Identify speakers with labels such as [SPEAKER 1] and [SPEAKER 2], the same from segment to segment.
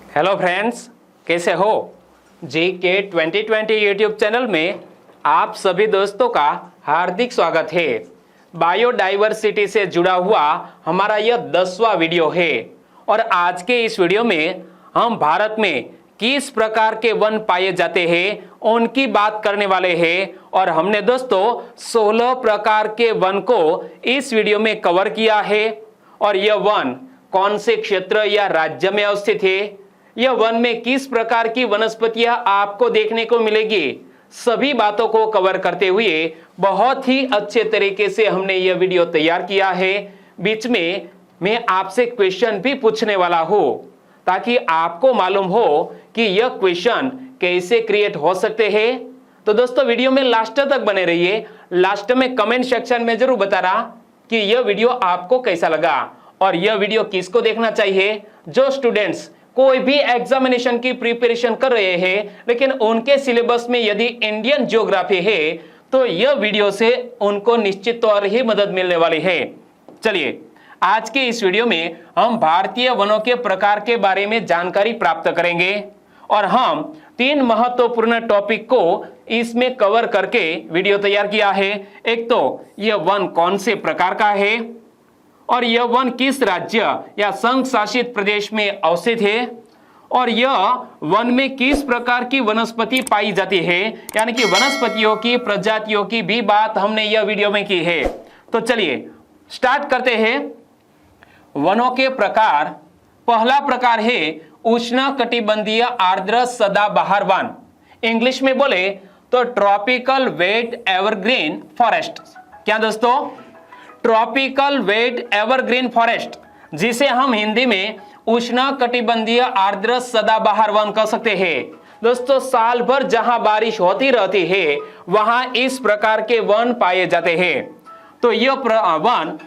[SPEAKER 1] Hello friends, कैसे हो? GK 2020 YouTube channel में आप सभी दोस्तों का हार्दिक स्वागत है। बायोडाइवर्सिटी से जुड़ा हुआ हमारा यह 10वां वीडियो है और आज के इस वीडियो में हम भारत में किस प्रकार के वन पाए जाते हैं उनकी बात करने वाले हैं। और हमने दोस्तों 16 प्रकार के वन को इस वीडियो में कवर किया है और यह वन कौन से क्षेत्र या राज्य में अवस्थित है, यह वन में किस प्रकार की वनस्पतियां आपको देखने को मिलेगी, सभी बातों को कवर करते हुए बहुत ही अच्छे तरीके से हमने यह वीडियो तैयार किया है। बीच में मैं आपसे क्वेश्चन भी पूछने वाला हूं ताकि आपको मालूम हो कि यह क्वेश्चन कैसे क्रिएट हो सकते हैं। तो दोस्तों वीडियो में लास्ट तक बने रहिए। लास्ट में कमेंट सेक्शन में जरूर बताना कि यह वीडियो आपको कैसा लगा और यह वीडियो किसको देखना चाहिए। जो स्टूडेंट्स कोई भी एग्जामिनेशन की प्रिपरेशन कर रहे हैं लेकिन उनके सिलेबस में यदि इंडियन ज्योग्राफी है तो यह वीडियो से उनको निश्चित तौर ही मदद मिलने वाली है। चलिए आज के इस वीडियो में हम भारतीय वनों के प्रकार के बारे में जानकारी प्राप्त करेंगे और हम 3 महत्वपूर्ण टॉपिक को इसमें कवर करके वीडियो तैयार किया है। एक तो यह वन कौन से प्रकार का है और यह वन किस राज्य या संघ शासित प्रदेश में अवस्थित है और यह वन में किस प्रकार की वनस्पति पाई जाती है, यानी कि वनस्पतियों की प्रजातियों की भी बात हमने यह वीडियो में की है। तो चलिए स्टार्ट करते हैं। वनों के प्रकार, पहला प्रकार है उष्णकटिबंधीय आर्द्र सदाबहार वन। इंग्लिश में बोले तो ट्रॉपिकल वेट एवरग्रीन फॉरेस्ट। क्या दोस्तों? ट्रॉपिकल वेट एवरग्रीन फॉरेस्ट, जिसे हम हिंदी में उष्णकटिबंधीय आर्द्र सदाबहार वन कह सकते हैं। दोस्तों साल भर जहां बारिश होती रहती है वहां इस प्रकार के वन पाए जाते हैं। तो यह वन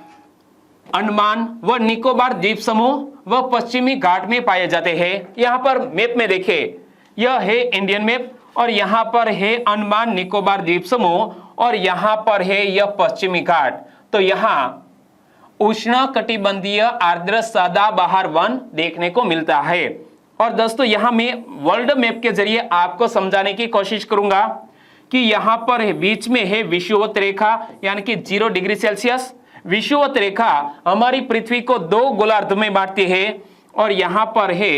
[SPEAKER 1] अंडमान व निकोबार द्वीप समूह व पश्चिमी घाट में पाए जाते हैं। यहां पर मैप में देखें, यह है इंडियन मैप और यहां पर है अंडमान निकोबार द्वीप समूह और यहां पर है यह पश्चिमी घाट। तो यहां उष्णकटिबंधीय आर्द्र सदाबहार वन देखने को मिलता है। और दोस्तों यहां मैं वर्ल्ड मैप के जरिए आपको समझाने की कोशिश करूंगा कि यहां पर है बीच में है विषुवत रेखा यानी कि 0 डिग्री सेल्सियस। विषुवत रेखा हमारी पृथ्वी को 2 गोलार्ध में बांटती है और यहां पर है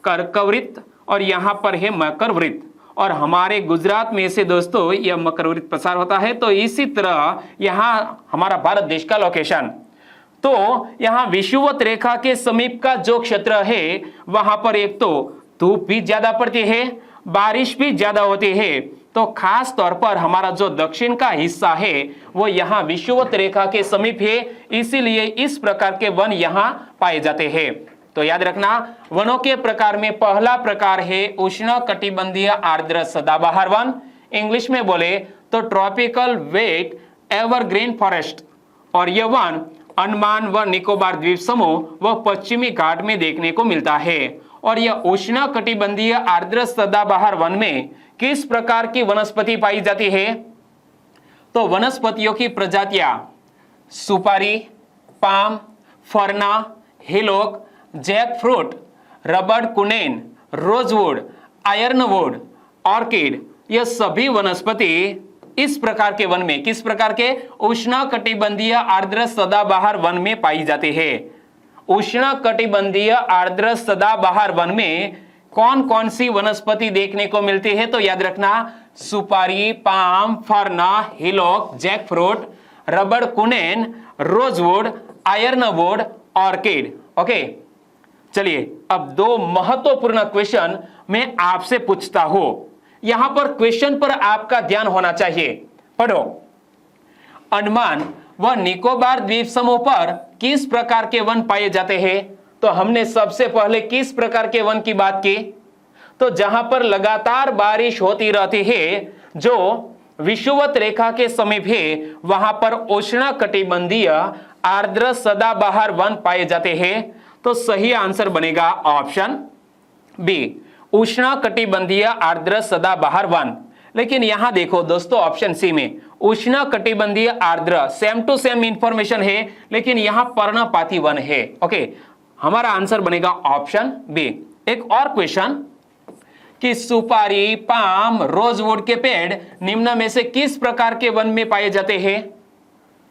[SPEAKER 1] कर्कवृत्त और यहां पर है मकरवृत्त और हमारे गुजरात में से दोस्तों यह मकरवृत्त प्रसार होता है। तो इसी तरह यहां हमारा भारत देश का लोकेशन, तो यहां विषुवत रेखा के समीप का जो क्षेत्र है वहां पर एक तो धूप भी ज्यादा पड़ती है, बारिश भी ज्यादा होती है। तो खास तौर पर हमारा जो दक्षिण का हिस्सा है वो यहाँ विषुवत रेखा के समीप है, इसीलिए इस प्रकार के वन यहाँ पाए जाते हैं। तो याद रखना, वनों के प्रकार में पहला प्रकार है उष्णकटिबंधीय आर्द्र सदाबहार वन। इंग्लिश में बोले तो ट्रॉपिकल वेट एवरग्रीन फॉरेस्ट और यह वन अंडमान व निकोबार द्वीप समूह व पश्चिमी घाट में देखने को मिलता है। और यह उष्णकटिबंधीय आर्द्र सदाबहार वन में किस प्रकार की वनस्पति पाई जाती है? तो वनस्पतियों की प्रजातियां सुपारी, पाम, फरना, हिलोक, जैकफ्रूट, रबड़ कुनेन, रोजवुड, आयरनवुड, ऑर्किड, यह सभी वनस्पति इस प्रकार के वन में, किस प्रकार के? उष्णकटिबंधीय आर्द्र सदाबहार वन में पाई जाती है। उष्णकटिबंधीय आर्द्र सदाबहार वन में कौन कौन सी वनस्पति देखने को मिलती है? तो याद रखना, सुपारी, पाम, फरना, हिलोक, जैकफ्रूट, रबड़ कुनेन, रोजवुड, आयरनवुड, ऑर्किड। ओके, चलिए अब 2 महत्वपूर्ण क्वेश्चन मैं आपसे पूछता हूं। यहां पर क्वेश्चन पर आपका ध्यान होना चाहिए। पढ़ो, अंडमान व निकोबार द्वीप समूह पर किस प्रकार के वन पाए जाते हैं? तो हमने सबसे पहले किस प्रकार के वन की बात की? तो जहां पर लगातार बारिश होती रहती है, जो विषुवत रेखा के समीप है, वहां पर उष्णकटिबंधीय आर्द्र सदाबहार वन पाए जाते हैं। तो सही आंसर बनेगा ऑप्शन बी, उष्णकटिबंधीय आर्द्र सदाबहार वन। लेकिन यहां देखो दोस्तों ऑप्शन सी में उष्णकटिबंधीय आर्द्र सेम टू सेम इंफॉर्मेशन है, लेकिन यहां पर्णपाती वन है। ओके, हमारा आंसर बनेगा ऑप्शन बी। एक और क्वेश्चन कि सुपारी, पाम, रोजवुड के पेड़ निम्न में से किस प्रकार के वन में पाए जाते हैं?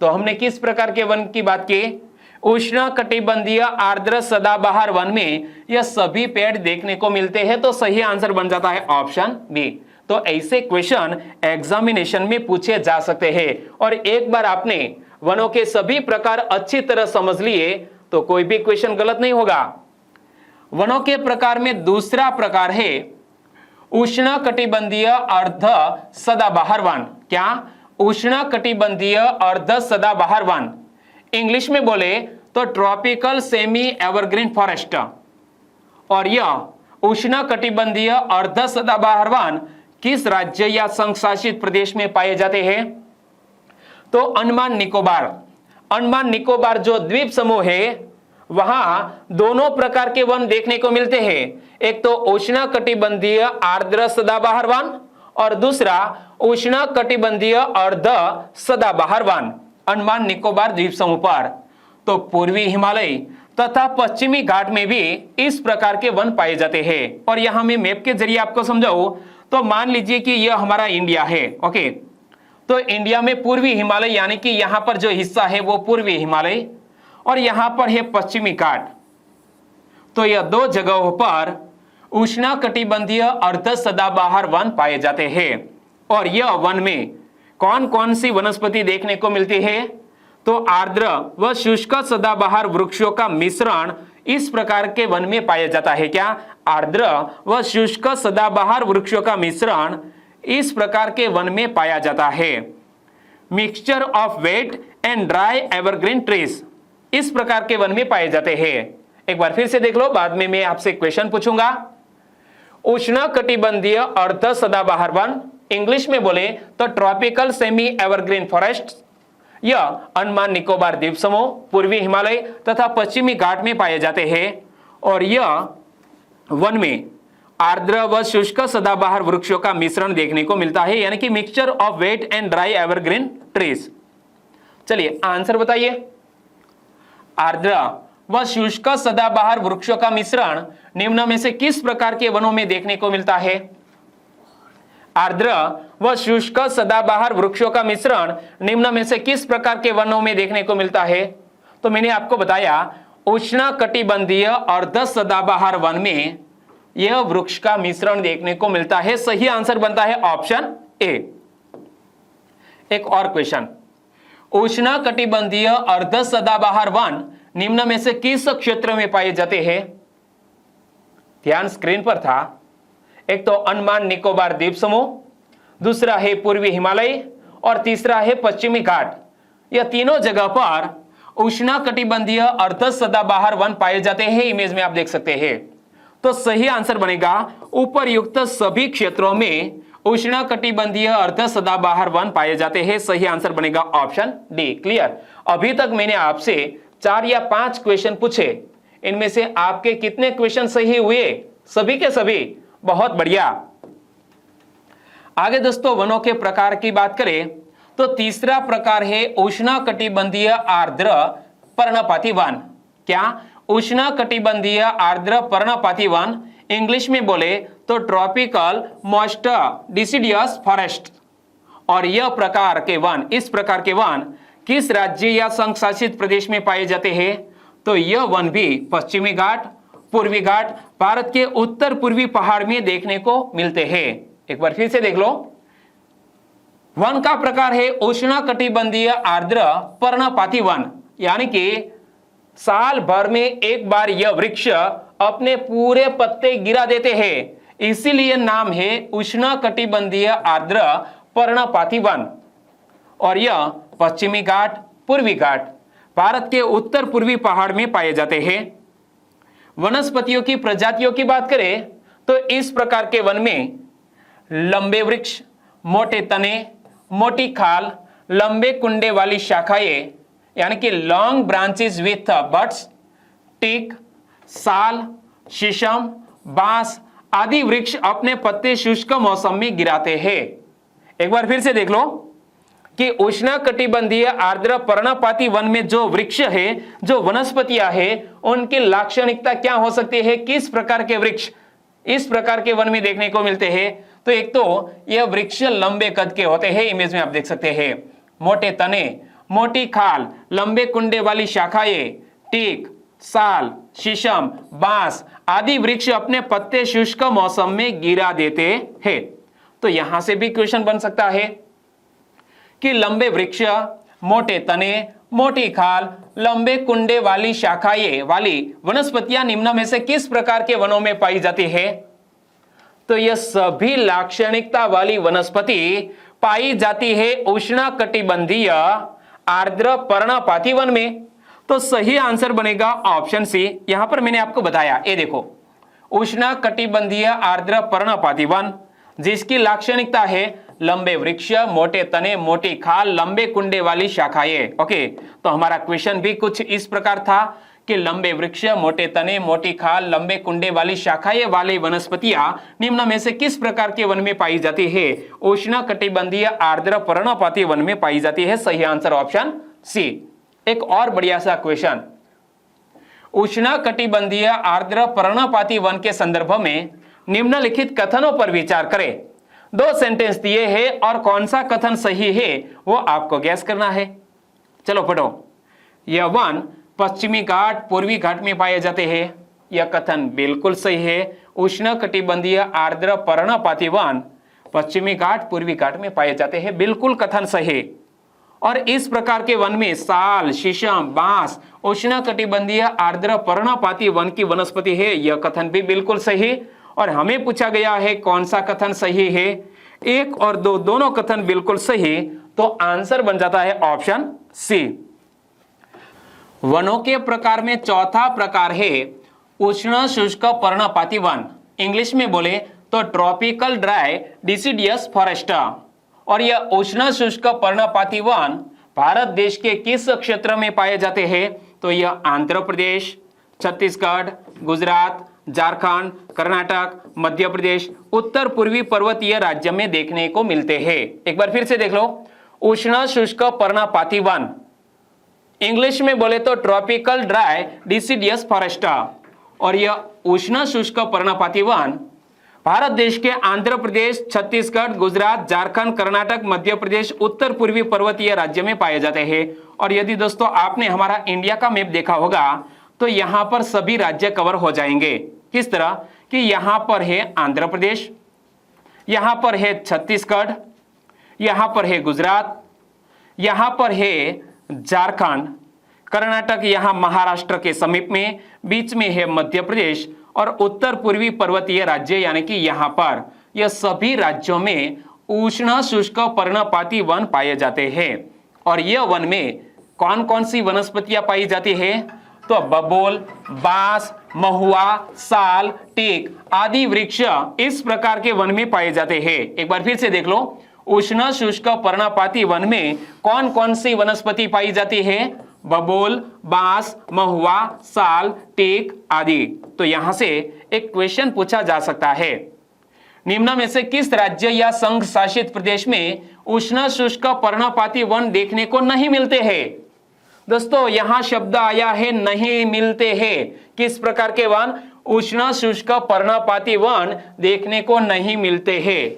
[SPEAKER 1] तो हमने किस प्रकार के वन की बात की? उष्ण कटिबंधीय आर्द्र सदाबहार वन में यह सभी पेड़ देखने को मिलते हैं। तो सही आंसर बन जाता है ऑप्शन बी। तो ऐसे क्वेश्चन एग्जामिनेशन में पूछे जा सकते हैं और एक बार आपने वनों के सभी प्रकार अच्छी तरह समझ लिए तो कोई भी क्वेश्चन गलत नहीं होगा। वनों के प्रकार में दूसरा प्रकार है उष्ण कटिबंधीय अर्ध सदाबहार वन। क्या? उष्ण कटिबंधीय अर्ध सदाबहार वन, इंग्लिश में बोले तो ट्रॉपिकल सेमी एवरग्रीन फॉरेस्ट। और यह उष्ण कटिबंधीय अर्ध सदाबहार वन किस राज्य या संघ शासित प्रदेश में पाए जाते हैं? तो अंडमान निकोबार। अंडमान निकोबार जो द्वीप समूह है वहां दोनों प्रकार के वन देखने को मिलते हैं। एक तो उष्ण कटिबंधीय आर्द्र सदाबहार वन और दूसरा उष्ण कटिबंधीय अर्ध सदाबहार वन अंडमान निकोबार द्वीप समूह पर। तो पूर्वी हिमालय तथा पश्चिमी घाट में भी इस प्रकार के वन पाए जाते हैं। और यहां मैं मैप के जरिए आपको समझाऊं तो मान लीजिए कि यह हमारा इंडिया है। ओके, तो इंडिया में पूर्वी हिमालय यानी कि यहां पर जो हिस्सा है वो पूर्वी हिमालय और यहां पर है पश्चिमी घाट। तो यह दो जगहों पर उष्ण कटिबंधीय अर्ध सदाबहार वन पाए जाते हैं। और यह वन में कौन कौन सी वनस्पति देखने को मिलती है? तो आर्द्र व शुष्क सदाबहार वृक्षों का मिश्रण इस प्रकार के वन में पाया जाता है। क्या? आर्द्र व शुष्क सदाबहार वृक्षों का मिश्रण इस प्रकार के वन में पाया जाता है। Mixture of wet and dry evergreen trees इस प्रकार के वन में पाए जाते हैं। एक बार फिर से देख लो, बाद में मैं आपसे क्वेश्चन पूछूंगा। उष्ण कटिबंधीय अर्ध सदाबहार वन, इंग्लिश में बोले तो ट्रॉपिकल सेमी एवरग्रीन फॉरेस्ट, यह अंडमान निकोबार द्वीप समूह, पूर्वी हिमालय तथा पश्चिमी घाट में पाए जाते हैं। और यह वन में आर्द्र व शुष्क सदाबहार वृक्षों का मिश्रण देखने को मिलता है, यानी कि mixture of wet and dry evergreen trees. चलिए आंसर बताइए। आर्द्र व शुष्क सदाबहार वृक्षों का मिश्रण निम्न में से किस प्रकार के वनों में देखने को मिलता है? आर्द्र व शुष्क सदाबहार वृक्षों का मिश्रण निम्न में से किस प्रकार के वनों में देखने को मिलता है? तो मैंने आपको बताया उष्ण कटिबंधीय अर्ध सदाबहार वन में यह वृक्ष का मिश्रण देखने को मिलता है। सही आंसर बनता है ऑप्शन ए। एक और क्वेश्चन, उष्ण कटिबंधीय अर्ध सदाबहार वन निम्न में से किस क्षेत्र में पाए जाते हैं? ध्यान स्क्रीन पर था। एक तो अंडमान निकोबार द्वीप समूह, दूसरा है पूर्वी हिमालय और तीसरा है पश्चिमी घाट। यह तीनों जगह पर उष्ण कटिबंधीय अर्ध सदाबहार वन पाए जाते हैं। इमेज में आप देख सकते हैं। तो सही आंसर बनेगा उपरयुक्त सभी क्षेत्रों में उष्ण कटिबंधीय अर्ध सदाबहार वन पाए जाते हैं। सही आंसर बनेगा ऑप्शन डी। क्लियर? अभी तक मैंने आपसे 4 या 5 क्वेश्चन पूछे, इनमें से आपके कितने क्वेश्चन सही हुए? सभी के सभी। बहुत बढ़िया। आगे दोस्तों वनों के प्रकार की बात करें तो तीसरा प्रकार है उष्ण कटिबंधीय आर्द्र पर्णपाती वन। क्या? उष्ण कटिबंधीय आर्द्र पर्णपाती वन, इंग्लिश में बोले तो ट्रॉपिकल मॉइस्ट डिसिडियस फॉरेस्ट। और यह प्रकार के वन, इस प्रकार के वन किस राज्य या संघ शासित प्रदेश में पाए जाते हैं? तो यह वन भी पश्चिमी घाट, पूर्वी घाट, भारत के उत्तर पूर्वी पहाड़ में देखने को मिलते हैं। एक बार फिर से देख लो। वन का प्रकार है उष्ण कटिबंधीय आर्द्र पर्णपाती वन, यानी कि साल भर में एक बार यह वृक्ष अपने पूरे पत्ते गिरा देते हैं, इसीलिए नाम है उष्ण कटिबंधीय आर्द्र पर्णपाती वन। और यह पश्चिमी घाट, पूर्वी घाट, भारत के उत्तर पूर्वी पहाड़ में पाए जाते हैं। वनस्पतियों की प्रजातियों की बात करें तो इस प्रकार के वन में लंबे वृक्ष, मोटे तने, मोटी खाल, लंबे कुंडे वाली शाखाएं यानी कि long branches with buds, teak, साल, शीशम, बांस आदि वृक्ष अपने पत्ते शुष्क मौसम में गिराते हैं। एक बार फिर से देख लो। कि उष्णकटिबंधीय आर्द्र पर्णपाती वन में जो वृक्ष है, जो वनस्पतियां है, उनकी लाक्षणिकता क्या हो सकती है, किस प्रकार के वृक्ष इस प्रकार के वन में देखने को मिलते हैं। तो एक तो यह वृक्ष लंबे कद के होते हैं, इमेज में आप देख सकते हैं, मोटे तने, मोटी खाल, लंबे कुंडे वाली शाखाएं, टीक, साल, शीशम, बांस आदि वृक्ष अपने पत्ते शुष्क मौसम में गिरा देते हैं। तो यहां से भी क्वेश्चन बन सकता है कि लंबे वृक्ष, मोटे तने, मोटी खाल, लंबे कुंडे वाली शाखाएं वाली वनस्पतियां निम्न में से किस प्रकार के वनों में पाई जाती है। तो यह सभी लाक्षणिकता वाली वनस्पति पाई जाती है उष्णकटिबंधीय आर्द्र पर्णपाती वन में। तो सही आंसर बनेगा ऑप्शन सी। यहां पर मैंने आपको बताया, ये देखो, उष्णकटिबंधीय आर्द्र पर्णपाती वन जिसकी लाक्षणिकता है लंबे वृक्ष, मोटे तने, मोटी खाल, लंबे कुंडे वाली शाखाएं। ओके, तो हमारा क्वेश्चन भी कुछ इस प्रकार था कि लंबे वृक्ष, मोटे तने, मोटी खाल, लंबे कुंडे वाली शाखाएं वाली वनस्पतियां निम्न में से किस प्रकार के वन में पाई जाती है। उष्णकटिबंधीय आर्द्र पर्णपाती वन में पाई जाती है। सही आंसर ऑप्शन सी। एक और बढ़िया सा क्वेश्चन, उष्णकटिबंधीय आर्द्र पर्णपाती वन के संदर्भ में निम्नलिखित कथनों पर विचार करें। 2 सेंटेंस दिए हैं और कौन सा कथन सही है वो आपको गैस करना है। चलो पढ़ो। यह वन पश्चिमी घाट, पूर्वी घाट में पाए जाते हैं। यह कथन बिल्कुल सही है। उष्णकटिबंधीय आर्द्र पर्णपाती वन पश्चिमी घाट, पूर्वी घाट में पाए जाते हैं, बिल्कुल कथन सही। और इस प्रकार के वन में साल, शीशम, बांस उष्णकटिबंधीय आर्द्र पर्णपाती वन की वनस्पति है, यह कथन भी बिल्कुल सही। और हमें पूछा गया है कौन सा कथन सही है। 1 और 2 दोनों कथन बिल्कुल सही, तो आंसर बन जाता है ऑप्शन सी। वनों के प्रकार में चौथा प्रकार है उष्ण शुष्क पर्णपाती वन। इंग्लिश में बोले तो ट्रॉपिकल ड्राई डिसिडियस फॉरेस्ट। और यह उष्ण शुष्क पर्णपाती वन भारत देश के किस क्षेत्र में पाए जाते हैं। तो यह आंध्र प्रदेश, छत्तीसगढ़, गुजरात, झारखंड, कर्नाटक, मध्य प्रदेश, उत्तर पूर्वी पर्वतीय राज्य में देखने को मिलते हैं। एक बार फिर से देख लो, उष्ण शुष्क पर्णपाती वन, इंग्लिश में बोले तो ट्रॉपिकल ड्राई डिसिडियस फॉरेस्ट। और यह उष्ण शुष्क पर्णपाती वन भारत देश के आंध्र प्रदेश, छत्तीसगढ़, गुजरात, झारखंड, कर्नाटक, मध्य प्रदेश, उत्तर पूर्वी पर्वतीय राज्य में पाए जाते हैं। और यदि दोस्तों आपने हमारा इंडिया का मैप देखा होगा तो यहां पर सभी राज्य कवर हो जाएंगे। किस तरह कि यहां पर है आंध्र प्रदेश, यहां पर है छत्तीसगढ़, यहां पर है गुजरात, यहां पर है झारखंड, कर्नाटक यहां महाराष्ट्र के समीप में, बीच में है मध्य प्रदेश और उत्तर पूर्वी पर्वतीय राज्य यानी कि यहां पर यह सभी राज्यों में उष्ण शुष्क पर्णपाती वन पाए जाते हैं। और यह वन में कौन कौन सी वनस्पतियां पाई जाती है। तो बबूल, बांस, महुआ, साल, टीक आदि वृक्ष इस प्रकार के वन में पाए जाते हैं। एक बार फिर से देख लो, उष्ण शुष्क पर्णपाती वन में कौन कौन सी वनस्पति पाई जाती है। बबूल, बांस, महुआ, साल, टीक आदि। तो यहां से एक क्वेश्चन पूछा जा सकता है, निम्न में से किस राज्य या संघ शासित प्रदेश में उष्ण शुष्क पर्णपाती वन देखने को नहीं मिलते हैं। दोस्तों यहां शब्द आया है नहीं मिलते हैं। किस प्रकार के वन, उष्ण शुष्क पर्णपाती वन देखने को नहीं मिलते हैं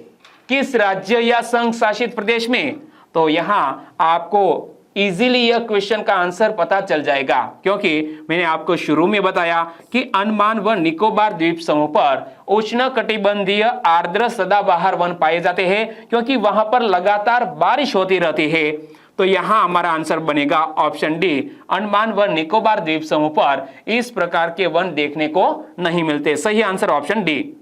[SPEAKER 1] किस राज्य या संघ शासित प्रदेश में। तो यहां आपको इजीली यह क्वेश्चन का आंसर पता चल जाएगा, क्योंकि मैंने आपको शुरू में बताया कि अंडमान व निकोबार द्वीप समूह पर उष्णकटिबंधीय आर्द्र सदाबहार वन पाए जाते हैं, क्योंकि वहां पर लगातार बारिश होती रहती है। तो यहां हमारा आंसर बनेगा ऑप्शन डी, अंडमान व निकोबार द्वीप समूह पर इस प्रकार के वन देखने को नहीं मिलते। सही आंसर ऑप्शन डी।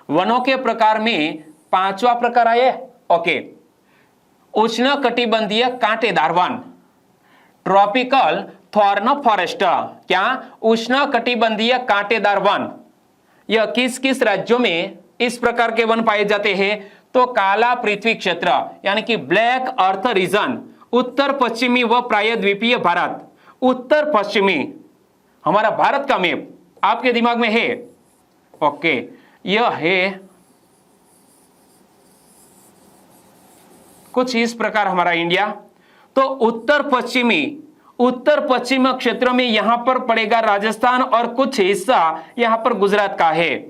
[SPEAKER 1] वनों के प्रकार में 5वां प्रकार आए। ओके, उष्णकटिबंधीय कांटेदार वन, ट्रॉपिकल थॉर्न फॉरेस्ट। क्या उष्णकटिबंधीय कांटेदार वन, यह किस किस राज्यों में इस प्रकार के वन पाए जाते हैं। तो काला पृथ्वी क्षेत्र यानी कि ब्लैक अर्थ रीजन, उत्तर पश्चिमी व प्रायद्वीपीय भारत। उत्तर पश्चिमी हमारा भारत का मैप आपके दिमाग में है। ओके, यह है कुछ इस प्रकार हमारा इंडिया। तो उत्तर पश्चिम क्षेत्र में यहां पर पड़ेगा राजस्थान और कुछ हिस्सा यहां पर गुजरात का है।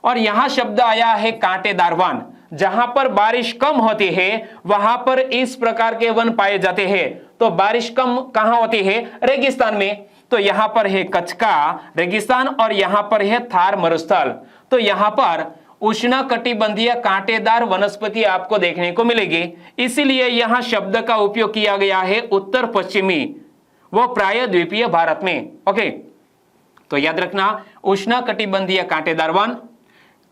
[SPEAKER 1] और यहां शब्द आया है कांटेदार वन। जहां पर बारिश कम होती है वहां पर इस प्रकार के वन पाए जाते हैं। तो बारिश कम कहां होती है? रेगिस्तान में। तो यहां पर है कच्छ का रेगिस्तान और यहां पर है थार मरुस्थल। तो यहां पर उष्णकटिबंधीय कांटेदार वनस्पति आपको देखने को मिलेगी। इसीलिए यहां शब्द का उपयोग किया गया है उत्तर पश्चिमी, वो प्रायद्वीपीय भारत में। ओके, तो याद रखना उष्णकटिबंधीय कांटेदार वन,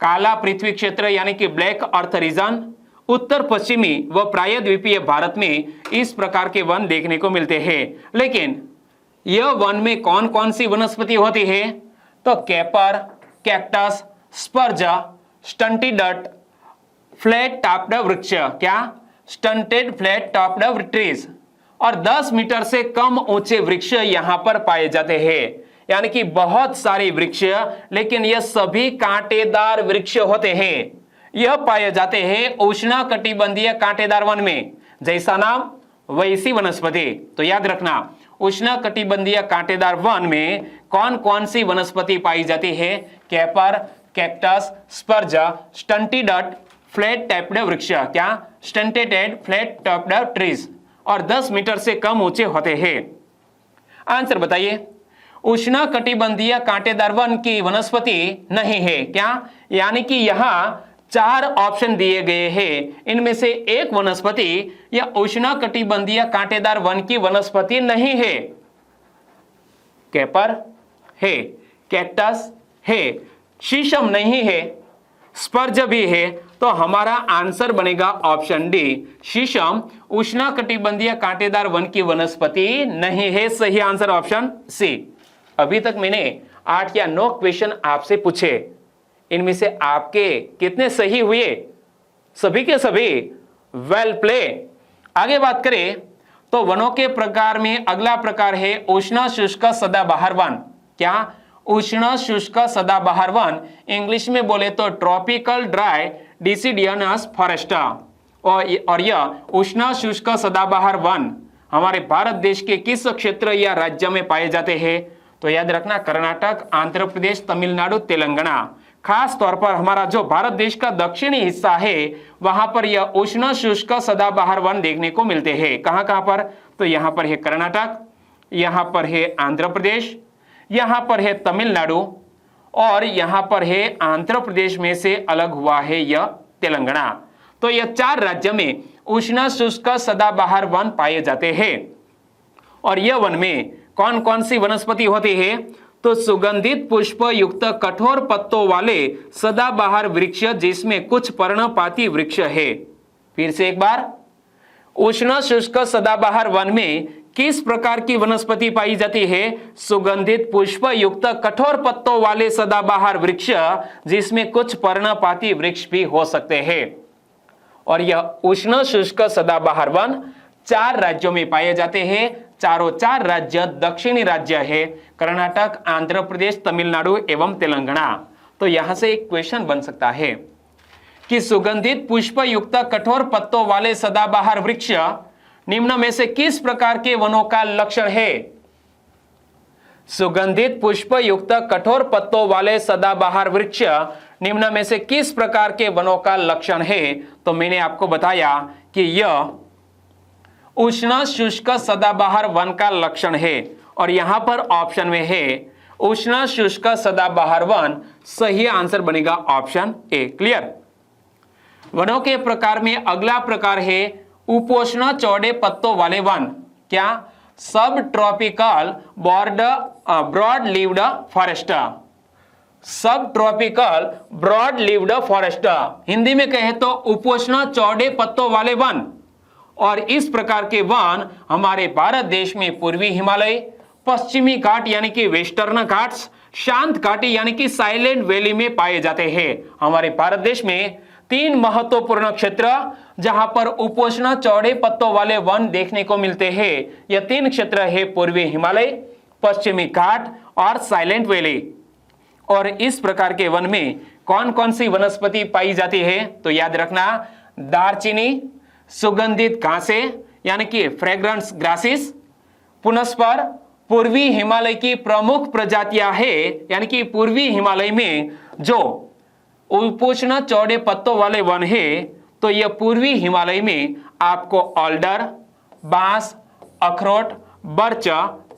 [SPEAKER 1] काला पृथ्वी क्षेत्र यानी कि ब्लैक अर्थ रीजन, उत्तर पश्चिमी व प्रायद्वीपीय भारत में इस प्रकार के वन देखने को मिलते हैं। लेकिन यह वन में कौन कौन सी वनस्पति होती है? तो कैपर, कैक्टस, स्पर्ज, स्टंटिड फ्लैट टॉप्ड वृक्ष, क्या? स्टंटेड फ्लैट टॉप्ड ट्रीज, और 10 मीटर से कम ऊंचे वृक्ष यहां पर पाए जाते हैं। यानी कि बहुत सारे वृक्ष, लेकिन यह सभी कांटेदार वृक्ष होते हैं। यह पाए जाते हैं उष्णकटिबंधीय कांटेदार वन में। जैसा नाम वैसी वनस्पति। तो याद रखना उष्णकटिबंधीय कांटेदार वन में कौन कौन सी वनस्पति पाई जाती है? कैपर, कैक्टस, स्पर्ज, स्टंटिड फ्लैट टॉप्ड वृक्ष, क्या? स्टंटेड फ्लैट टॉप्ड ट्रीज, और 10 मीटर से कम ऊंचे होते हैं। आंसर बताइए। उष्णकटिबंधीय कांटेदार वन की वनस्पति नहीं है, क्या? यानी कि यहां 4 ऑप्शन दिए गए हैं, इनमें से एक वनस्पति या उष्णकटिबंधीय कांटेदार वन की वनस्पति नहीं है। कैपर है, कैक्टस है, शीशम नहीं है, स्पर्ज भी है। तो हमारा आंसर बनेगा ऑप्शन डी, शीशम उष्णकटिबंधीय कांटेदार वन की वनस्पति नहीं है। सही आंसर ऑप्शन सी। अभी तक मैंने 8 या 9 क्वेश्चन आपसे पूछे, इनमें से आपके कितने सही हुए? सभी के सभी। Well play. आगे बात करें तो वनों के प्रकार में अगला प्रकार है उष्ण शुष्क सदाबहार वन। क्या? उष्ण शुष्क सदाबहार वन, इंग्लिश में बोले तो ट्रॉपिकल ड्राई डिसिडियनस फॉरेस्ट। और यह उष्ण शुष्क सदाबहार वन हमारे भारत देश के किस क्षेत्र या राज्य में पाए जाते हैं? तो याद रखना कर्नाटक, आंध्र प्रदेश, तमिलनाडु, तेलंगाना। खास तौर पर हमारा जो भारत देश का दक्षिणी हिस्सा है वहां पर यह उष्ण शुष्क सदाबहार वन देखने को मिलते हैं। कहां कहां पर? तो यहां पर है कर्नाटक, यहां पर है आंध्र प्रदेश, यहां पर है तमिलनाडु, और यहां पर है आंध्र प्रदेश में से अलग हुआ है यह तेलंगाना। तो यह 4 राज्य में उष्ण शुष्क सदाबहार वन पाए जाते हैं। और यह वन में कौन कौन सी वनस्पति होती है? तो सुगंधित पुष्प युक्त कठोर पत्तों वाले सदाबहार वृक्ष जिसमें कुछ पर्णपाती वृक्ष है। फिर से एक बार, उष्ण शुष्क सदाबहार वन में किस प्रकार की वनस्पति पाई जाती है? सुगंधित पुष्प युक्त कठोर पत्तों वाले सदाबहार वृक्ष जिसमें कुछ पर्णपाती वृक्ष भी हो सकते हैं। और यह उष्ण शुष्क सदाबहार वन 4 राज्यों में पाए जाते हैं। चारों 4 राज्य दक्षिणी राज्य है, कर्नाटक, आंध्र प्रदेश, तमिलनाडु एवं तेलंगाना। तो यहां से एक क्वेश्चन बन सकता है कि सुगंधित पुष्प युक्त कठोर पत्तों वाले सदाबहार वृक्ष निम्न में से किस प्रकार के वनों का लक्षण है? सुगंधित पुष्प युक्त कठोर पत्तों वाले सदाबहार वृक्ष निम्न में से किस प्रकार के वनों का लक्षण है? तो मैंने आपको बताया कि यह उष्ण शुष्क सदाबहार वन का लक्षण है। और यहां पर ऑप्शन में है उष्ण शुष्क सदाबहार वन। सही आंसर बनेगा ऑप्शन ए। क्लियर? वनों के प्रकार में अगला प्रकार है उपोष्ण चौड़े पत्तों वाले वन। क्या? सब ट्रॉपिकल ब्रॉड लीव्ड फॉरेस्ट। सब tropical broad levied forest, Hindi में कहे तो उपोष्ण चौड़े पत्तों वाले वन। और इस प्रकार के वन हमारे भारत देश में पूर्वी हिमालय, पश्चिमी घाट यानी कि वेस्टर्न घाट्स, शांत घाटी यानी कि साइलेंट वैली में पाए जाते हैं। हमारे भारत देश में 3 महत्वपूर्ण क्षेत्र जहां पर उपोष्ण चौड़े पत्तों वाले वन देखने को मिलते हैं। यह 3 क्षेत्र है पूर्वी हिमालय, पश्चिमी घाट और साइलेंट वैली। और इस प्रकार के वन में कौन कौन सी वनस्पति पाई जाती है? तो याद रखना दालचीनी, सुगंधित घासें यानी कि फ्रेग्रेंस ग्रासेस। पुनस्पर पूर्वी हिमालय की प्रमुख प्रजातियां है, यानी कि पूर्वी हिमालय में जो उपोष्ण चौड़े पत्तों वाले वन है, तो यह पूर्वी हिमालय में आपको ऑल्डर, बांस, अखरोट, बर्च,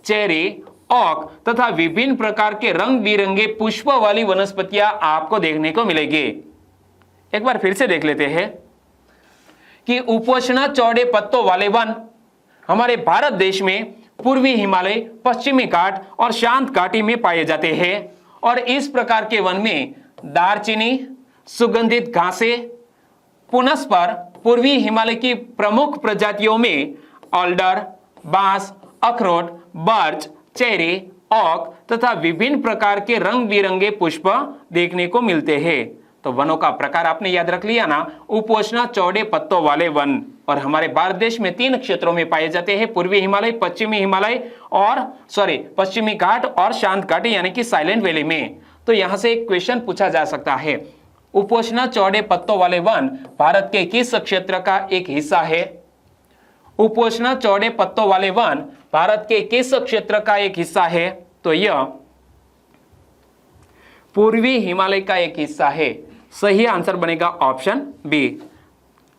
[SPEAKER 1] चेरी, ओक तथा विभिन्न प्रकार के रंग बिरंगे पुष्प वाली वनस्पतियां आपको देखने को मिलेगी। एक बार फिर से देख लेते हैं कि उपोष्ण चौड़े पत्तों वाले वन हमारे भारत देश में पूर्वी हिमालय, पश्चिमी घाट और शांत घाटी में पाए जाते हैं। और इस प्रकार के वन में दालचीनी, सुगंधित घासें, पुनस्पर पूर्वी हिमालय की प्रमुख प्रजातियों में ऑल्डर, बांस, अखरोट, बर्च, चेरी, ओक तथा विभिन्न प्रकार के रंग बिरंगे पुष्प देखने को मिलते हैं। तो वनों का प्रकार आपने याद रख लिया ना, उपोष्ण चौड़े पत्तों वाले वन। और हमारे भारत देश में 3 क्षेत्रों में पाए जाते हैं, पूर्वी हिमालय, पश्चिमी हिमालय और पश्चिमी घाट और शांत घाटी यानी कि साइलेंट वैली में। तो यहां से एक क्वेश्चन पूछा जा सकता है, उपोष्ण चौड़े पत्तों वाले वन भारत के किस क्षेत्र का एक हिस्सा है? उपोष्ण चौड़े पत्तों वाले वन भारत के किस क्षेत्र का एक हिस्सा है? तो यह पूर्वी हिमालय का एक हिस्सा है। सही आंसर बनेगा ऑप्शन बी।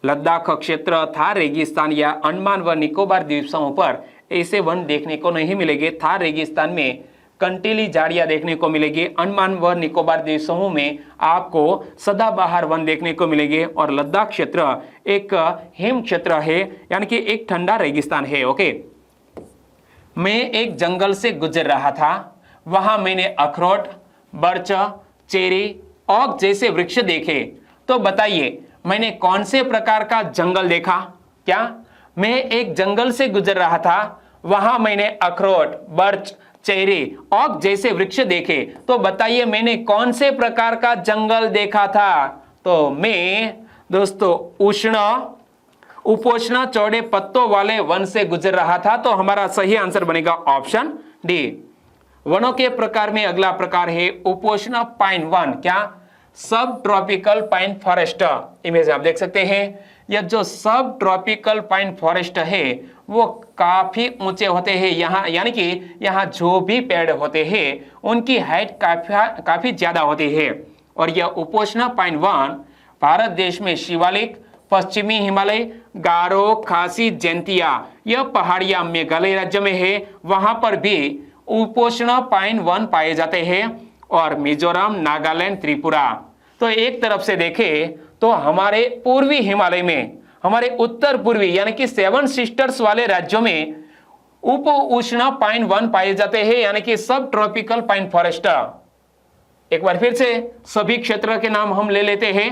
[SPEAKER 1] लद्दाख क्षेत्र, थार रेगिस्तान या अंडमान व निकोबार द्वीप समूह पर ऐसे वन देखने को नहीं मिलेंगे। थार रेगिस्तान में कंटीली झाड़ियां देखने को मिलेगी, अंडमान व निकोबार द्वीप समूह में आपको सदाबहार वन देखने को मिलेंगे। और लद्दाख क्षेत्र एक हिम क्षेत्र है, यानी कि एक ठंडा रेगिस्तान है। ओके, मैं एक जंगल से गुजर रहा था, वहां मैंने अखरोट, बर्च, चेरी, ओक जैसे वृक्ष देखे। तो बताइए मैंने कौन से प्रकार का जंगल देखा? क्या मैं एक जंगल से गुजर रहा था, वहां मैंने अखरोट, बर्च, चेरी, ओक जैसे वृक्ष देखे। तो बताइए मैंने कौन से प्रकार का जंगल देखा था? तो मैं दोस्तों उपोष्ण चौड़े पत्तों वाले वन से गुजर रहा था। तो हमारा सही आंसर बनेगा ऑप्शन डी। वनों के प्रकार में अगला प्रकार है उपोष्ण पाइन वन। क्या? सब ट्रॉपिकल पाइन फॉरेस्ट। इमेज आप देख सकते हैं, यह जो सब ट्रॉपिकल पाइन फॉरेस्ट है वो काफी ऊंचे होते हैं। यहाँ यानी कि यहाँ जो भी पेड़ होते हैं उनकी हाइट काफी ज्यादा होती है। और यह उपोष्ण पाइन वन भारत देश में शिवालिक, पश्चिमी हिमालय, गारो, खासी, जैंतिया यह पहाड़ियां मेघालय राज्य में है, वहां पर भी उपोष्ण पाइन वन पाए जाते हैं। और मिजोरम, नागालैंड, त्रिपुरा। तो एक तरफ से देखें तो हमारे पूर्वी हिमालय में, हमारे उत्तर पूर्वी यानी कि 7 सिस्टर्स वाले राज्यों में उप उष्ण पाइन वन पाए जाते हैं, यानी कि सब ट्रॉपिकल पाइन फॉरेस्ट। एक बार फिर से सभी क्षेत्र के नाम हम ले लेते हैं।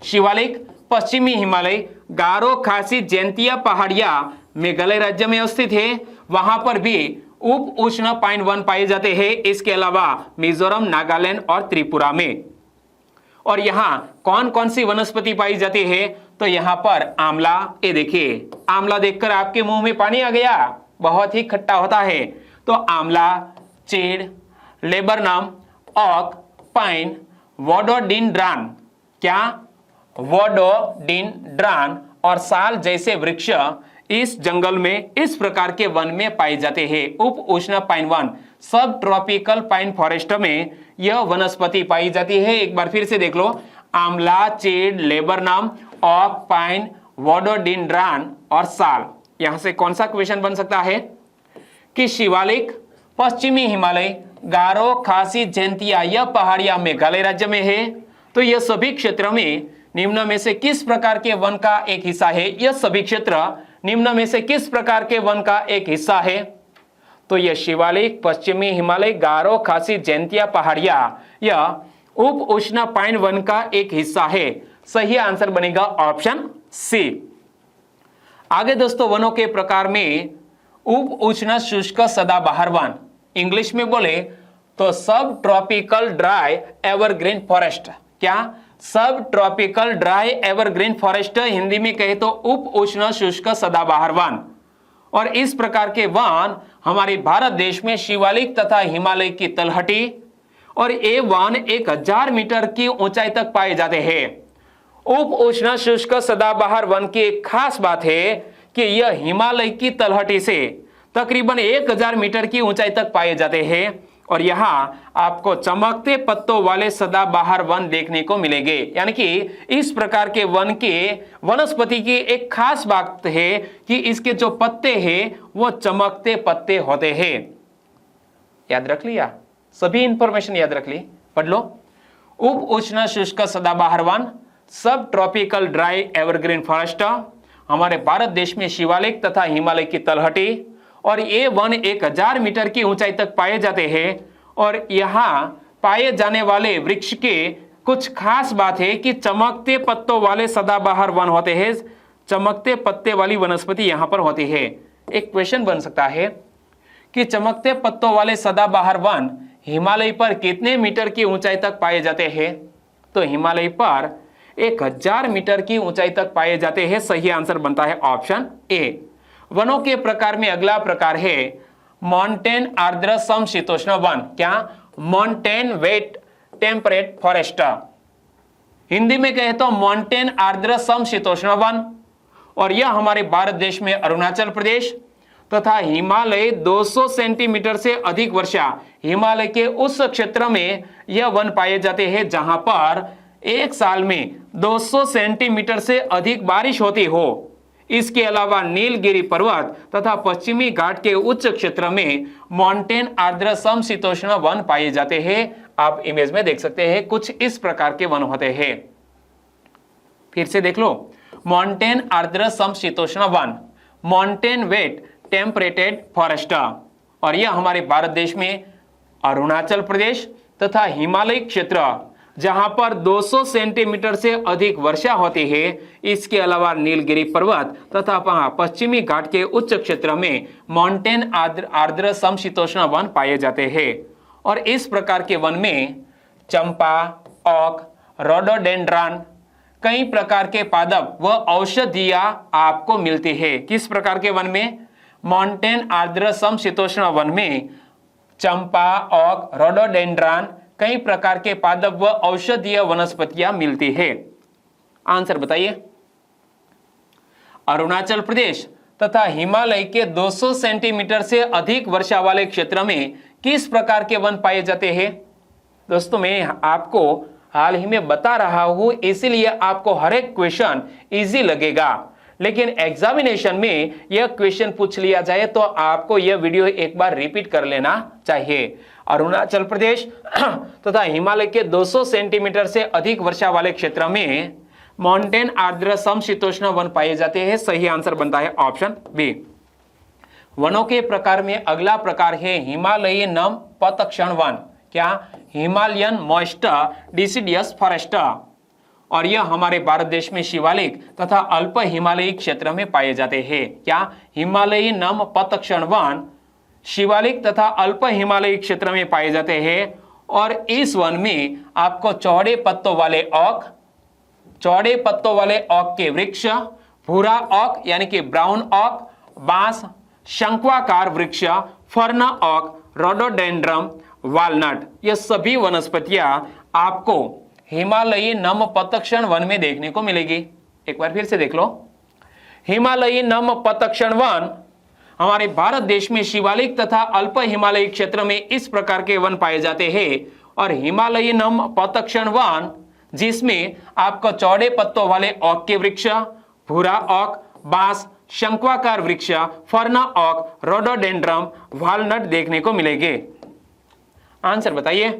[SPEAKER 1] शिवालिक, पश्चिमी हिमालय, गारो, खासी, जैंतिया पहाड़ियां मेघालय राज्य में स्थित है, वहां पर भी उप उष्ण पाइन वन पाए जाते हैं। इसके अलावा मिजोरम, नागालैंड और त्रिपुरा में। और यहां कौन कौन सी वनस्पति पाई जाती है? तो यहां पर आंवला, ये देखिए आंवला देखकर आपके मुंह में पानी आ गया, बहुत ही खट्टा होता है। तो आंवला, चीड़, लेबरनम, ओक, पाइन, वोडोडिंड्रान, क्या? वोडोडिंड्रान और साल जैसे वृक्ष इस जंगल में, इस प्रकार के वन में पाए जाते हैं। उप उष्ण पाइन वन सब ट्रॉपिकल पाइन फॉरेस्ट में यह वनस्पति पाई जाती है। एक बार फिर से देख लो, आंवला, चीड़, लेबरनम, ओक, पाइन, वोडोडिंड्रान और साल। यहां से कौन सा क्वेश्चन बन सकता है कि शिवालिक, पश्चिमी हिमालय, गारो, खासी, जैंतिया यह पहाड़ियां मेघालय राज्य में है। तो यह सभी क्षेत्र में निम्न में से किस प्रकार के वन का एक हिस्सा है? यह सभी क्षेत्र निम्न में से किस प्रकार के वन का एक हिस्सा है? तो यह शिवालिक, पश्चिमी हिमालय, गारो, खासी, जैंतिया पहाड़ियां यह उप उष्ण पाइन वन का एक हिस्सा है। सही आंसर बनेगा ऑप्शन सी। आगे दोस्तों वनों के प्रकार में उप उष्ण शुष्क सदाबहार वन, इंग्लिश में बोले तो सब ट्रॉपिकल ड्राई एवरग्रीन फॉरेस्ट। क्या? सब tropical dry evergreen forest, Hindi में कहे तो उप उष्ण शुष्क सदाबहार वन। और इस प्रकार के वन हमारे भारत देश में शिवालिक तथा हिमालय की तलहटी और ये वन 1000 मीटर की ऊंचाई तक पाए जाते हैं। उप उष्ण शुष्क सदाबहार वन की एक खास बात है कि यह हिमालय की तलहटी से तकरीबन 1000 मीटर की ऊंचाई तक पाए जाते हैं और यहाँ आपको चमकते पत्तों वाले सदाबहार वन देखने को मिलेंगे। यानी कि इस प्रकार के वन के वनस्पति की एक खास बात है कि इसके जो पत्ते हैं वो चमकते पत्ते होते हैं। याद रख लिया, सभी इंफॉर्मेशन याद रख ली, पढ़ लो। उप उष्ण शुष्क सदाबहार वन सब ट्रॉपिकल ड्राई एवरग्रीन फॉरेस्ट हमारे भारत देश में शिवालिक तथा हिमालय की तलहटी और ये वन 1000 मीटर की ऊंचाई तक पाए जाते हैं और यहाँ पाए जाने वाले वृक्ष के कुछ खास बात है कि चमकते पत्तों वाले सदाबहार वन होते हैं। चमकते पत्ते वाली वनस्पति यहाँ पर होती है। एक क्वेश्चन बन सकता है कि चमकते पत्तों वाले सदाबहार वन हिमालय पर कितने मीटर की ऊंचाई तक पाए जाते हैं? तो हिमालय पर 1000 मीटर की ऊंचाई तक पाए जाते हैं। सही आंसर बनता है ऑप्शन ए। वनों के प्रकार में अगला प्रकार है माउंटेन आर्द्र समशीतोष्ण वन। क्या? Mountain wet temperate forest. Hindi में कहे तो माउंटेन आर्द्र समशीतोष्ण वन। और यह हमारे भारत देश में अरुणाचल प्रदेश तथा हिमालय 200 सेंटीमीटर से अधिक वर्षा हिमालय के उस क्षेत्र में यह वन पाए जाते हैं जहां पर एक साल में 200 सेंटीमीटर से अधिक बारिश होती हो। इसके अलावा नीलगिरी पर्वत तथा पश्चिमी घाट के उच्च क्षेत्र में माउंटेन आर्द्र समशीतोष्ण वन पाए जाते हैं। आप इमेज में देख सकते हैं कुछ इस प्रकार के वन होते हैं। फिर से देख लो, माउंटेन आर्द्र समशीतोष्ण वन, माउंटेन वेट टेम्परेटेड फॉरेस्ट। और यह हमारे भारत देश में अरुणाचल प्रदेश तथा हिमालय क्षेत्र जहां पर 200 सेंटीमीटर से अधिक वर्षा होती है। इसके अलावा नीलगिरी पर्वत तथा पश्चिमी घाट के उच्च क्षेत्र में माउंटेन आर्द्र समशीतोष्ण वन पाए जाते हैं। और इस प्रकार के वन में चंपा, ओक, रोडोडेंड्रॉन, कई प्रकार के पादप व औषधियां आपको मिलती है। किस प्रकार के वन में? माउंटेन आर्द्र समशीतोष्ण वन में चंपा, ओक, रोडोडेंड्रॉन, कई प्रकार के पादप व औषधीय वनस्पतियां मिलती है। आंसर बताइए। अरुणाचल प्रदेश तथा हिमालय के 200 सेंटीमीटर से अधिक वर्षा वाले क्षेत्र में किस प्रकार के वन पाए जाते हैं? दोस्तों, मैं आपको हाल ही में बता रहा हूं, इसीलिए आपको हर एक क्वेश्चन इजी लगेगा। लेकिन एग्जामिनेशन में यह क्वेश्चन पूछ लिया जाए तो आपको यह वीडियो एक बार रिपीट कर लेना चाहिए। अरुणाचल प्रदेश तथा हिमालय के 200 सेंटीमीटर से अधिक वर्षा वाले क्षेत्र में माउंटेन आर्द्र समशीतोष्ण वन पाए जाते हैं। सही आंसर बनता है ऑप्शन बी। वनों के प्रकार में अगला प्रकार है हिमालयी नम पतक्षण वन। क्या? Himalayan moist deciduous forest. और यह हमारे भारत देश में शिवालिक तथा अल्प हिमालयी क्षेत्र में पाए जाते हैं। क्या? हिमालयी नम पतक्षण वन शिवालिक तथा अल्प हिमालयी क्षेत्र में पाए जाते हैं। और इस वन में आपको चौड़े पत्तों वाले ओक, चौड़े पत्तों वाले ओक के वृक्ष, भूरा ओक यानी कि ब्राउन ओक, बांस, शंक्वाकार वृक्ष, फर्न ओक, रोडोडेंड्रम, वालनट, ये सभी वनस्पतियां आपको हिमालयी नम पतक्षण वन में देखने को मिलेगी। एक बार फिर से देख लो, हिमालयी नम पतक्षण वन हमारे भारत देश में शिवालिक तथा अल्प हिमालयी क्षेत्र में इस प्रकार के वन पाए जाते हैं। और हिमालयी नम पतक्षण वन जिसमें आपको चौड़े पत्तों वाले ओक के वृक्ष, भूरा ओक, बांस, शंक्वाकार वृक्ष, फर्न ओक, रोडोडेंड्रम, वालनट देखने को मिलेंगे। आंसर बताइए।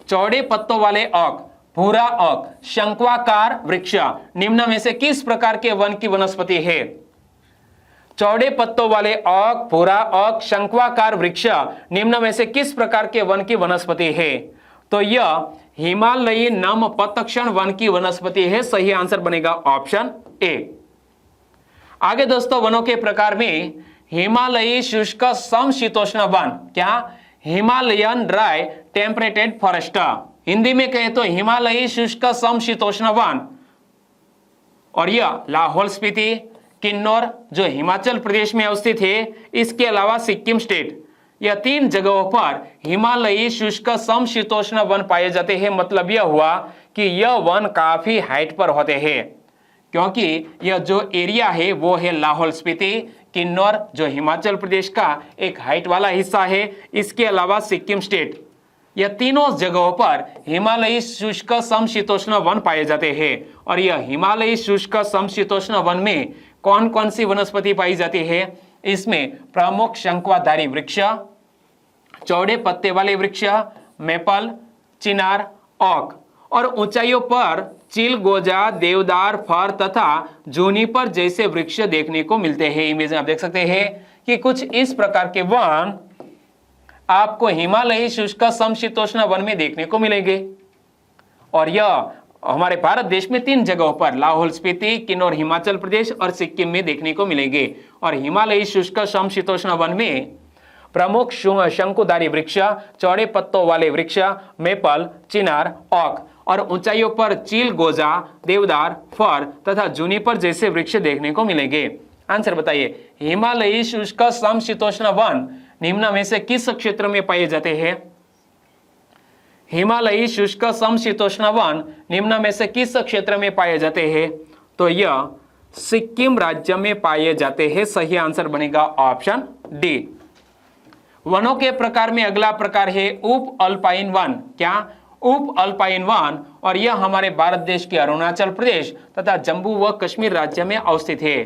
[SPEAKER 1] चौड़े पत्तों वाले ओक, भूरा ओक, शंक्वाकार वृक्ष निम्न में से किस प्रकार के वन की वनस्पति है? चौड़े पत्तों वाले ओक, भूरा ओक, शंक्वाकार वृक्ष निम्न में से किस प्रकार के वन की वनस्पति है? तो यह हिमालयी नम पतक्षण वन की वनस्पति है। सही आंसर बनेगा ऑप्शन ए। आगे दोस्तों, वनों के प्रकार में हिमालयी शुष्क समशीतोष्ण वन। क्या? Himalayan dry temperated forest. Hindi में कहे तो हिमालयी शुष्क समशीतोष्ण वन। और यह लाहौल स्पीति, किन्नौर जो हिमाचल प्रदेश में अवस्थित है, इसके अलावा सिक्किम स्टेट, यह 3 जगहों पर हिमालयी शुष्क समशीतोष्ण वन पाए जाते हैं। मतलब यह हुआ कि यह वन काफी हाइट पर होते हैं, क्योंकि यह जो एरिया है वो है लाहौल स्पीति, किन्नौर जो हिमाचल प्रदेश का एक हाइट वाला हिस्सा है, इसके अलावा सिक्किम स्टेट, यह तीनों जगहों पर हिमालयी शुष्क समशीतोष्ण वन पाए जाते हैं। और यह हिमालयी शुष्क समशीतोष्ण वन में कौन कौन सी वनस्पति पाई जाती है? इसमें प्रमुख शंकुधारी वृक्ष, चौड़े पत्ते वाले वृक्ष, मेपल, चिनार, ओक, और ऊंचाइयों पर चील, गोजा, देवदार, फर तथा जूनिपर जैसे वृक्ष देखने को मिलते हैं। इमेज में आप देख सकते हैं कि कुछ इस प्रकार के वन आपको हिमालयी शुष्क समशीतोष्ण वन में देखने को मिलेंगे। और यह हमारे भारत देश में 3 जगहों पर लाहौल स्पीति, किन्नौर हिमाचल प्रदेश और सिक्किम में देखने को मिलेंगे। और हिमालयी शुष्क समशीतोष्ण वन में प्रमुख शंकुधारी वृक्ष, चौड़े पत्तों वाले वृक्ष, मेपल, चिनार, ओक, और ऊंचाइयों पर चील, गोजा, देवदार, फर तथा जूनिपर जैसे वृक्ष देखने को मिलेंगे। आंसर बताइए, हिमालयी शुष्क समशीतोष्ण वन निम्न में से किस क्षेत्र में पाए जाते हैं? हिमालयी शुष्क समशीतोष्ण वन निम्न में से किस क्षेत्र में पाए जाते हैं? तो यह सिक्किम राज्य में पाए जाते हैं। सही आंसर बनेगा ऑप्शन डी। वनों के प्रकार में अगला प्रकार है उप अल्पाइन वन। क्या? उप अल्पाइन वन, और यह हमारे भारत देश के अरुणाचल प्रदेश तथा जम्मू व कश्मीर राज्य में अवस्थित है।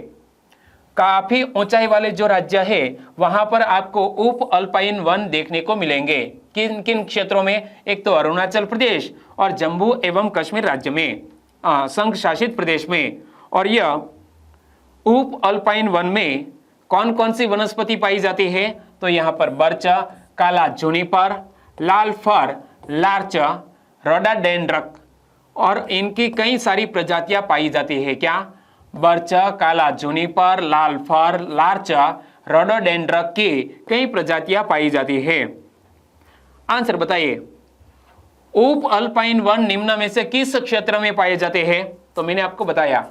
[SPEAKER 1] काफी ऊंचाई वाले जो राज्य है वहां पर आपको उप अल्पाइन वन देखने को मिलेंगे। किन किन क्षेत्रों में? एक तो अरुणाचल प्रदेश और जम्मू एवं कश्मीर राज्य में, संघ शासित प्रदेश में। और यह उप अल्पाइन वन में कौन कौन सी वनस्पति पाई जाती है? तो यहाँ पर बर्च, काला जूनिपर, लाल फर, लार्च, रोडोडेंड्रन, और इनकी कई सारी प्रजातियां पाई जाती है। क्या? बर्च, काला जूनिपर, लाल फर, लार्च, रोडोडेंड्रन की कई प्रजातियां पाई जाती है। आंसर बताइए, उप अल्पाइन वन निम्न में से किस क्षेत्र में पाए जाते हैं? तो मैंने आपको बताया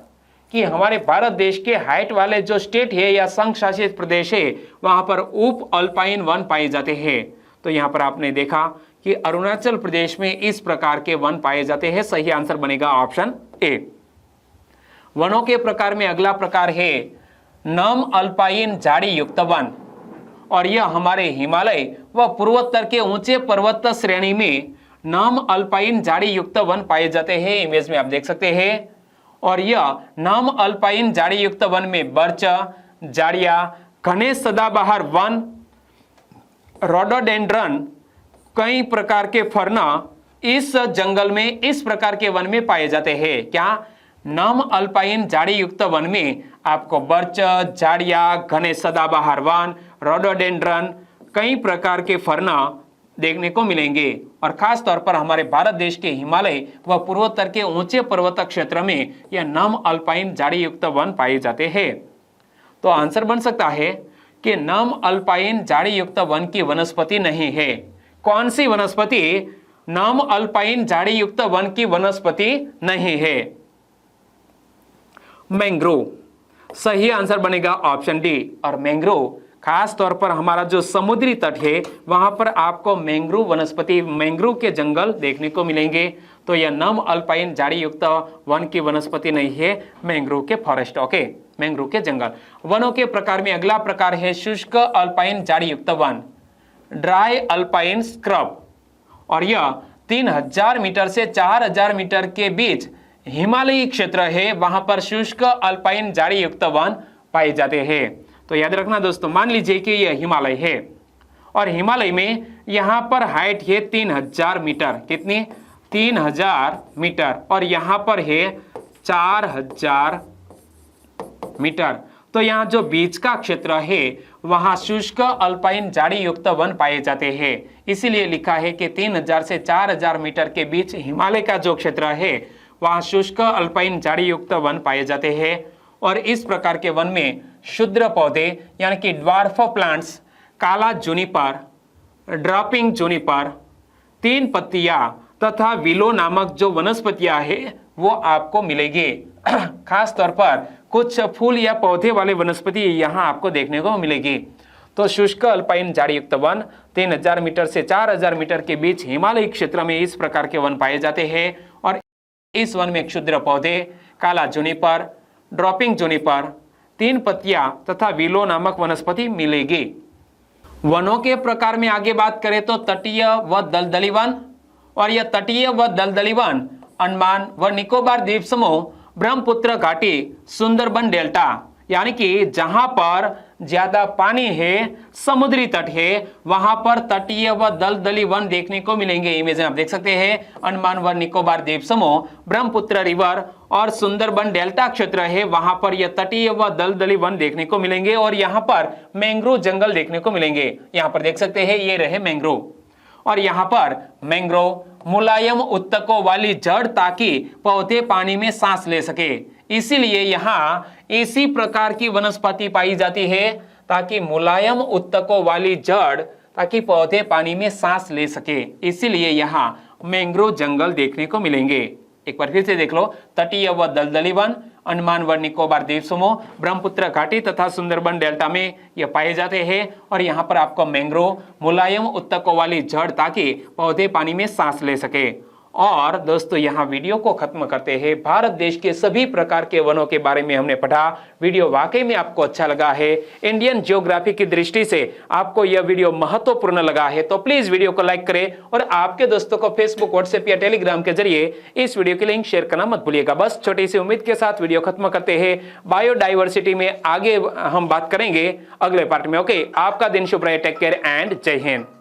[SPEAKER 1] कि हमारे भारत देश के हाइट वाले जो स्टेट है या संघ शासित प्रदेश है वहां पर उप अल्पाइन वन पाए जाते हैं। तो यहां पर आपने देखा कि अरुणाचल प्रदेश में इस प्रकार के वन पाए जाते हैं। सही आंसर बनेगा ऑप्शन ए। वनों के प्रकार में अगला प्रकार है नम अल्पाइन झाड़ी युक्त वन, और यह हमारे हिमालय व पूर्वोत्तर के ऊंचे पर्वत श्रेणी में नम अल्पाइन झाड़ी युक्त वन पाए जाते हैं। इमेज में आप देख सकते हैं। और यह नम अल्पाइन झाड़ी युक्त वन में बर्च, झाड़ियां, घने सदाबहार वन, रोडोडेंड्रन, कई प्रकार के फरना इस जंगल में, इस प्रकार के वन में पाए जाते हैं। क्या? नम अल्पाइन झाड़ी युक्त वन में आपको बर्च, झाड़ियां, घने सदाबहार वन, रोडोडेंड्रन, कई प्रकार के फरना देखने को मिलेंगे। और खास तौर पर हमारे भारत देश के हिमालय व पूर्वोत्तर के ऊंचे पर्वत क्षेत्र में यह नम अल्पाइन झाड़ी युक्त वन पाए जाते हैं। तो आंसर बन सकता है कि नम अल्पाइन झाड़ी युक्त वन की वनस्पति नहीं है। कौन सी वनस्पति नम अल्पाइन झाड़ी युक्त वन की वनस्पति नहीं है? मैंग्रोव। सही आंसर बनेगा ऑप्शन डी। और मैंग्रोव खास तौर पर हमारा जो समुद्री तट है वहां पर आपको मैंग्रोव वनस्पति, मैंग्रोव के जंगल देखने को मिलेंगे। तो यह नम अल्पाइन झाड़ी युक्त वन की वनस्पति नहीं है, मैंग्रोव के फॉरेस्ट। ओके, मैंग्रोव के जंगल। वनों के प्रकार में अगला प्रकार है शुष्क अल्पाइन झाड़ी युक्त वन, ड्राई अल्पाइन स्क्रब, और यह 3000 मीटर से 4000 मीटर के बीच हिमालयी क्षेत्र है, वहां पर शुष्क अल्पाइन झाड़ी युक्त वन पाए जाते हैं। तो याद रखना दोस्तों, मान लीजिए कि यह हिमालय है और हिमालय में यहां पर हाइट है 3000 मीटर। कितनी? 3000 मीटर, और यहां पर है 4000 मीटर। तो यहाँ जो बीच का क्षेत्र है वहां शुष्क अल्पाइन झाड़ी युक्त वन पाए जाते हैं। इसीलिए लिखा है कि 3000 से 4000 मीटर के बीच हिमालय का जो क्षेत्र है वहां शुष्क अल्पाइन झाड़ी युक्त वन पाए जाते हैं। और इस प्रकार के वन में क्षुद्र पौधे यानी कि ड्वार्फ प्लांट्स, काला जूनिपर, ड्रॉपिंग जूनिपर, 3 पत्तियां तथा विलो नामक जो वनस्पतियां हैं वो आपको मिलेगी। खास तौर पर कुछ फूल या पौधे वाले वनस्पति यहाँ आपको देखने को मिलेगी। तो शुष्क अल्पाइन झाड़ीयुक्त वन 3000 मीटर से 4000 मीटर के बीच हिमालयी क्षेत्र में इस प्रकार के वन पाए जाते हैं। और इस वन में क्षुद्र पौधे, काला जूनिपर, ड्रॉपिंग जूनिपर, 3 पत्तियां तथा विलो नामक वनस्पति मिलेगी। वनों के प्रकार में आगे बात करें तो तटीय व दलदली वन, और यह तटीय व दलदली वन अंडमान व निकोबार द्वीप समूह, ब्रह्मपुत्र घाटी, सुंदरबन डेल्टा, यानी कि जहां पर ज्यादा पानी है, समुद्री तट है, वहां पर तटीय व दलदली वन देखने को मिलेंगे। इमेज में आप देख सकते हैं अंडमान व निकोबार द्वीप समूह, ब्रह्मपुत्र रिवर और सुंदरबन डेल्टा क्षेत्र है, वहां पर यह तटीय व दलदली वन देखने को मिलेंगे। और यहाँ पर मैंग्रोव जंगल देखने को मिलेंगे। यहाँ पर देख सकते हैं ये रहे मैंग्रोव, और यहाँ पर मैंग्रोव मुलायम उत्तकों वाली जड़ ताकि पौधे पानी में सांस ले सके, इसीलिए यहाँ इसी प्रकार की वनस्पति पाई जाती है ताकि मुलायम उत्तकों वाली जड़ ताकि पौधे पानी में सांस ले सके, इसीलिए यहाँ मैंग्रोव जंगल देखने को मिलेंगे। एक बार फिर से देख लो, तटीय व दलदली वन अंडमान व निकोबार द्वीप समूह, ब्रह्मपुत्र घाटी तथा सुंदरबन डेल्टा में यह पाए जाते हैं। और यहाँ पर आपको मैंग्रोव मुलायम उत्तकों वाली जड़ ताकि पौधे पानी में सांस ले सके। और दोस्तों यहाँ वीडियो को खत्म करते हैं। भारत देश के सभी प्रकार के वनों के बारे में हमने पढ़ा। वीडियो वाकई में आपको अच्छा लगा है, इंडियन ज्योग्राफी की दृष्टि से आपको यह वीडियो महत्वपूर्ण लगा है तो प्लीज वीडियो को लाइक करें और आपके दोस्तों को फेसबुक, व्हाट्सएप या टेलीग्राम के जरिए इस वीडियो की लिंक शेयर करना मत भूलिएगा। बस छोटी सी उम्मीद के साथ वीडियो खत्म करते हैं। बायोडाइवर्सिटी में आगे हम बात करेंगे अगले पार्ट में। ओके, आपका दिन शुभ रहे। टेक केयर एंड जय हिंद।